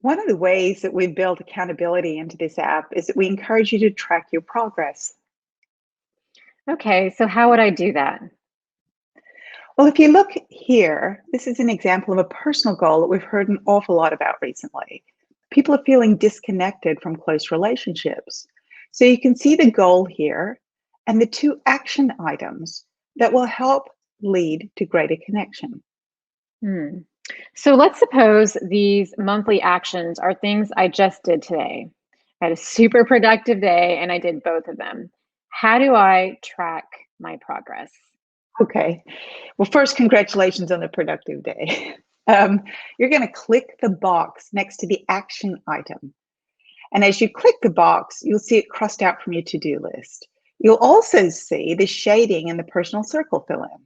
One of the ways that we've built accountability into this app is that we encourage you to track your progress. Okay, so how would I do that? Well, if you look here, this is an example of a personal goal that we've heard an awful lot about recently. People are feeling disconnected from close relationships. So you can see the goal here and the two action items that will help lead to greater connection. Hmm. So let's suppose these monthly actions are things I just did today. I had a super productive day and I did both of them. How do I track my progress? Okay. Well, first, congratulations on the productive day. Um, you're going to click the box next to the action item. And as you click the box, you'll see it crossed out from your to-do list. You'll also see the shading and the personal circle fill in.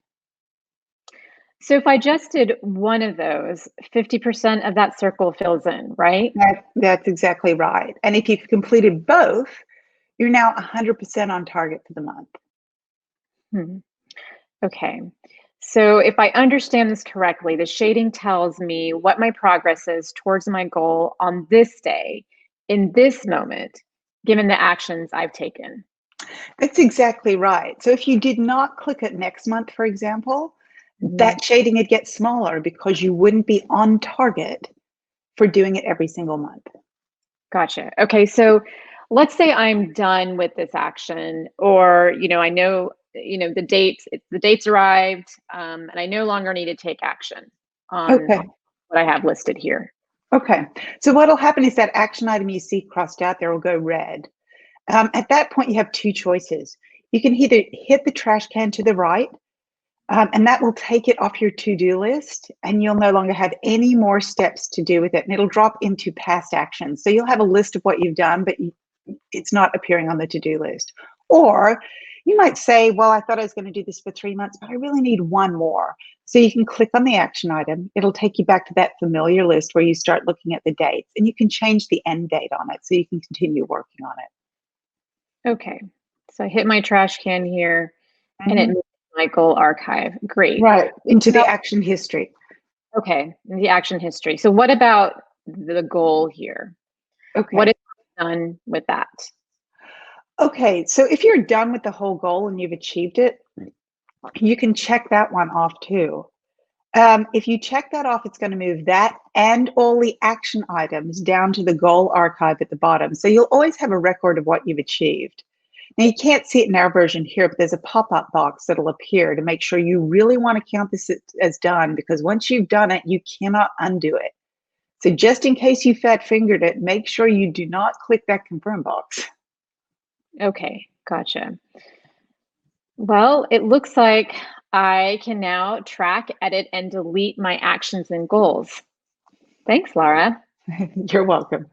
So if I just did one of those, 50% of that circle fills in, right? That's exactly right. And if you've completed both, you're now 100% on target for the month. Hmm. Okay. So if I understand this correctly, the shading tells me what my progress is towards my goal on this day, in this moment, given the actions I've taken. That's exactly right. So if you did not click it next month, for example, Mhm. that shading would get smaller because you wouldn't be on target for doing it every single month. Gotcha. Okay, so let's say I'm done with this action, or I know, the dates arrived, and I no longer need to take action on Okay. what I have listed here. Okay. So what'll happen is that action item you see crossed out there will go red. At that point, you have two choices. You can either hit the trash can to the right, and that will take it off your to-do list, and you'll no longer have any more steps to do with it, and it'll drop into past actions. So you'll have a list of what you've done, but it's not appearing on the to-do list. Or you might say, well, I thought I was going to do this for 3 months, but I really need one more. So you can click on the action item. It'll take you back to that familiar list where you start looking at the dates, and you can change the end date on it so you can continue working on it. Okay, so I hit my trash can here, and it Mhm. moves to my goal archive. Great. Right, into the action history. Okay, the action history. So what about the goal here? What Okay. is done with that? Okay, so if you're done with the whole goal and you've achieved it, you can check that one off too. If you check that off, it's going to move that and all the action items down to the goal archive at the bottom. So you'll always have a record of what you've achieved. Now, you can't see it in our version here, but there's a pop-up box that'll appear to make sure you really want to count this as done, because once you've done it, you cannot undo it. So just in case you fat fingered it, make sure you do not click that confirm box. Okay, gotcha. Well, it looks like I can now track, edit, and delete my actions and goals. Thanks, Laura. You're welcome.